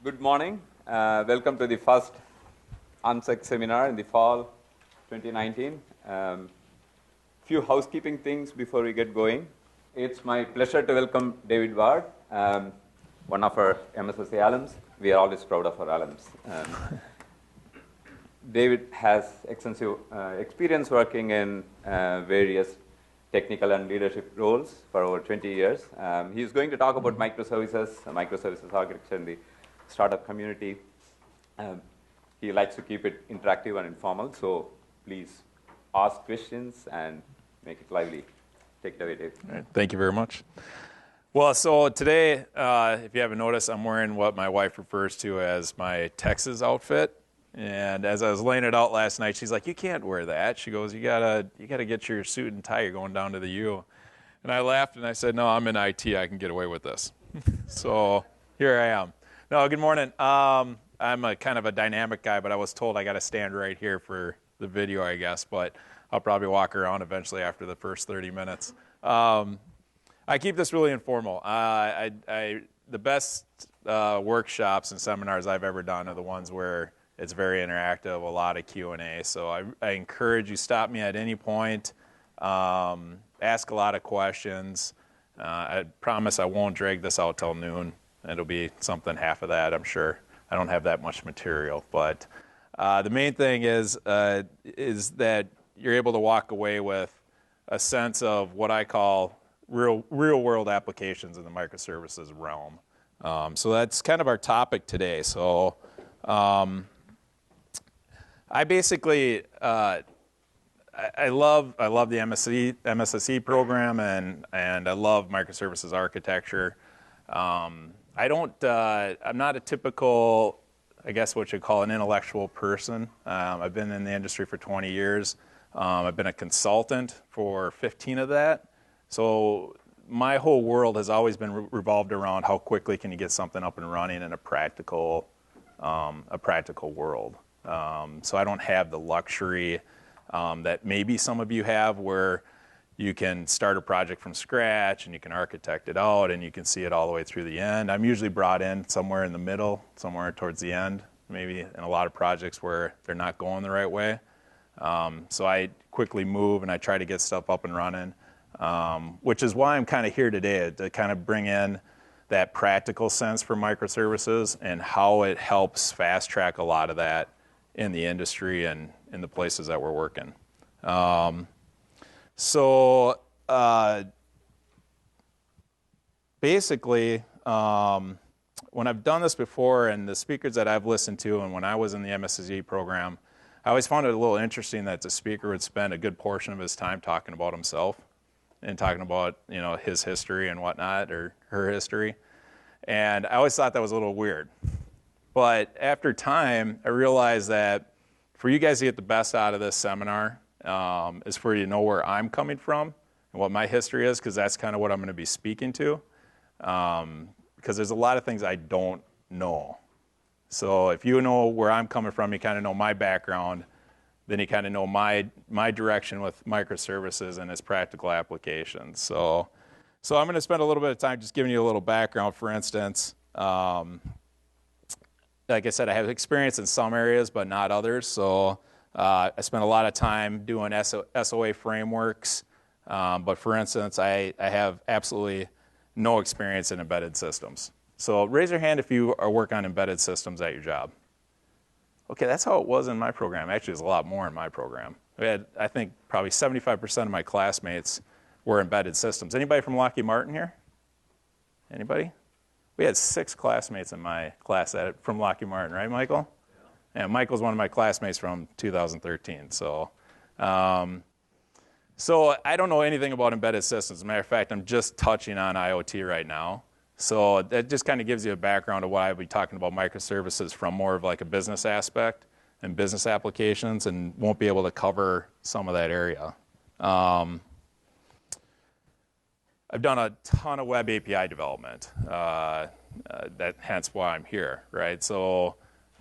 Good morning. Welcome to the first UMSEC seminar in the fall 2019. Few housekeeping things before we get going. It's my pleasure to welcome David Ward, one of our MSSC alums. We are always proud of our alums. David has extensive experience working in various technical and leadership roles for over 20 years. He's going to talk about microservices architecture in the startup community. He likes to keep it interactive and informal, so please ask questions and make it lively. Take it away, Dave. All right, thank you very much. Well, so today, if you haven't noticed, I'm wearing what my wife refers to as my Texas outfit. And as I was laying it out last night, she's like, "You can't wear that." She goes, "You gotta get your suit and tie. You're going down to the U." And I laughed and I said, "No, I'm in IT. I can get away with this." So here I am. No, good morning. I'm a kind of a dynamic guy, but I was told I got to stand right here for the video, I guess. But I'll probably walk around eventually after the first 30 minutes. I keep this really informal. The best workshops and seminars I've ever done are the ones where it's very interactive, a lot of Q&A. So I encourage you, stop me at any point, ask a lot of questions. I promise I won't drag this out till noon. It'll be something half of that, I'm sure. I don't have that much material. But the main thing is that you're able to walk away with a sense of what I call real-world applications in the microservices realm. So that's kind of our topic today. So I basically, I love the MSSC program and I love microservices architecture. I'm not a typical, I guess what you'd call an intellectual person. I've been in the industry for 20 years. I've been a consultant for 15 of that. So my whole world has always been revolved around how quickly can you get something up and running in a practical world. So I don't have the luxury that maybe some of you have where you can start a project from scratch and you can architect it out and you can see it all the way through the end. I'm usually brought in somewhere in the middle, somewhere towards the end, maybe in a lot of projects where they're not going the right way. So I quickly move and I try to get stuff up and running, which is why I'm kind of here today, to kind of bring in that practical sense for microservices and how it helps fast track a lot of that in the industry and in the places that we're working. Basically, when I've done this before and the speakers that I've listened to and when I was in the MSSC program, I always found it a little interesting that the speaker would spend a good portion of his time talking about himself and talking about, his history and whatnot, or her history. And I always thought that was a little weird. But after time, I realized that for you guys to get the best out of this seminar is for you to know where I'm coming from and what my history is, because that's kind of what I'm going to be speaking to. Because there's a lot of things I don't know. So if you know where I'm coming from, you kind of know my background, then you kind of know my direction with microservices and its practical applications. So I'm going to spend a little bit of time just giving you a little background. For instance, like I said, I have experience in some areas, but not others. So I spent a lot of time doing SOA frameworks. But for instance, I have absolutely no experience in embedded systems. So raise your hand if you work on embedded systems at your job. Okay, that's how it was in my program. Actually, there's a lot more in my program. We had, I think, probably 75% of my classmates were embedded systems. Anybody from Lockheed Martin here? Anybody? We had 6 classmates in my class from Lockheed Martin, right, Michael? Yeah. And Michael's one of my classmates from 2013. So I don't know anything about embedded systems. As a matter of fact, I'm just touching on IoT right now. So that just kind of gives you a background of why I'll be talking about microservices from more of like a business aspect and business applications, and won't be able to cover some of that area. I've done a ton of web API development. Hence why I'm here, right? So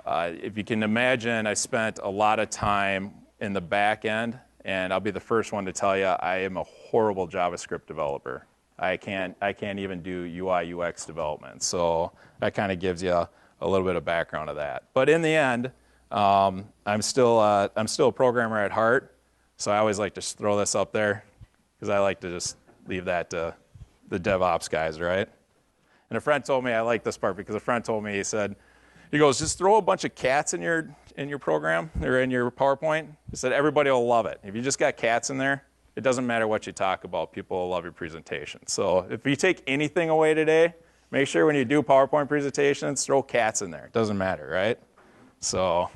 if you can imagine, I spent a lot of time in the back end, and I'll be the first one to tell you I am a horrible JavaScript developer. I can't even do UI UX development. So that kind of gives you a little bit of background of that. But in the end, I'm still a programmer at heart, so I always like to throw this up there because I like to just leave that to the DevOps guys, right? And a friend told me, I like this part because a friend told me, he goes, just throw a bunch of cats in your program or in your PowerPoint. He said, everybody will love it. If you just got cats in there, it doesn't matter what you talk about. People will love your presentation. So if you take anything away today, make sure when you do PowerPoint presentations, throw cats in there. It doesn't matter, right? So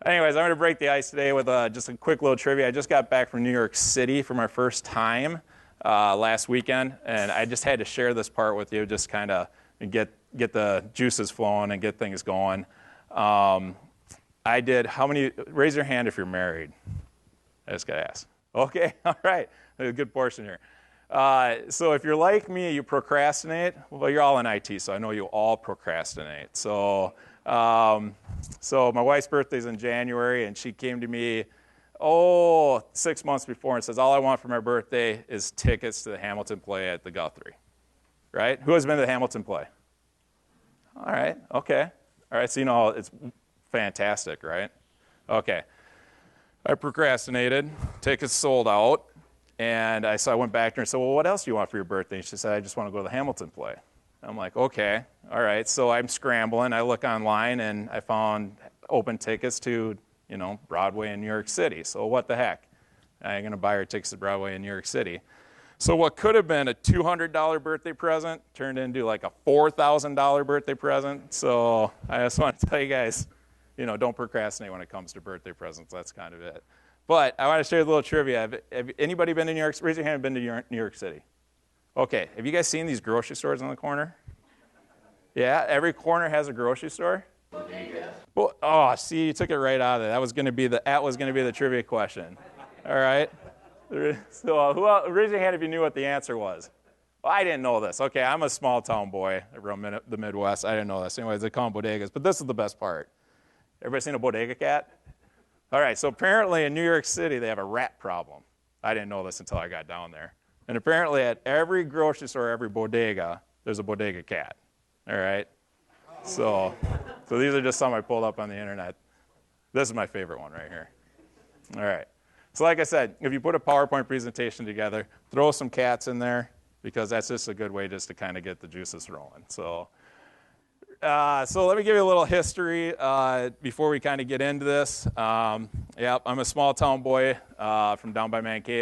anyways, I'm going to break the ice today with just a quick little trivia. I just got back from New York City for my first time last weekend, and I just had to share this part with you, just kind of get the juices flowing and get things going. I did, how many, raise your hand if you're married. I just got to ask. Okay, all right, a good portion here. So if you're like me, you procrastinate. Well, you're all in IT, so I know you all procrastinate. So my wife's birthday's in January, and she came to me, 6 months before and says, all I want for my birthday is tickets to the Hamilton play at the Guthrie, right? Who has been to the Hamilton play? All right, okay. All right, so you know it's fantastic, right? Okay. I procrastinated, tickets sold out, and so I went back to her and said, well, what else do you want for your birthday? And she said, I just want to go to the Hamilton play. I'm like, okay, all right. So I'm scrambling. I look online, and I found open tickets to, Broadway in New York City. So what the heck? I'm going to buy her tickets to Broadway in New York City. So what could have been a $200 birthday present turned into like a $4,000 birthday present. So I just want to tell you guys, don't procrastinate when it comes to birthday presents. That's kind of it. But I want to share a little trivia. Have anybody been to New York? Raise your hand. Been to New York City? Okay. Have you guys seen these grocery stores on the corner? Yeah. Every corner has a grocery store. Well, oh, see, you took it right out of there. That was going to be the trivia question. All right. So who else, raise your hand if you knew what the answer was. Well, I didn't know this. Okay, I'm a small town boy from the Midwest. I didn't know this. Anyways, they call them bodegas. But this is the best part. Everybody seen a bodega cat? All right, so apparently in New York City, they have a rat problem. I didn't know this until I got down there. And apparently at every grocery store, every bodega, there's a bodega cat. All right? So these are just some I pulled up on the internet. This is my favorite one right here. All right. So like I said, if you put a PowerPoint presentation together, throw some cats in there, because that's just a good way just to kind of get the juices rolling. So let me give you a little history before we kind of get into this. I'm a small town boy from down by Mankato.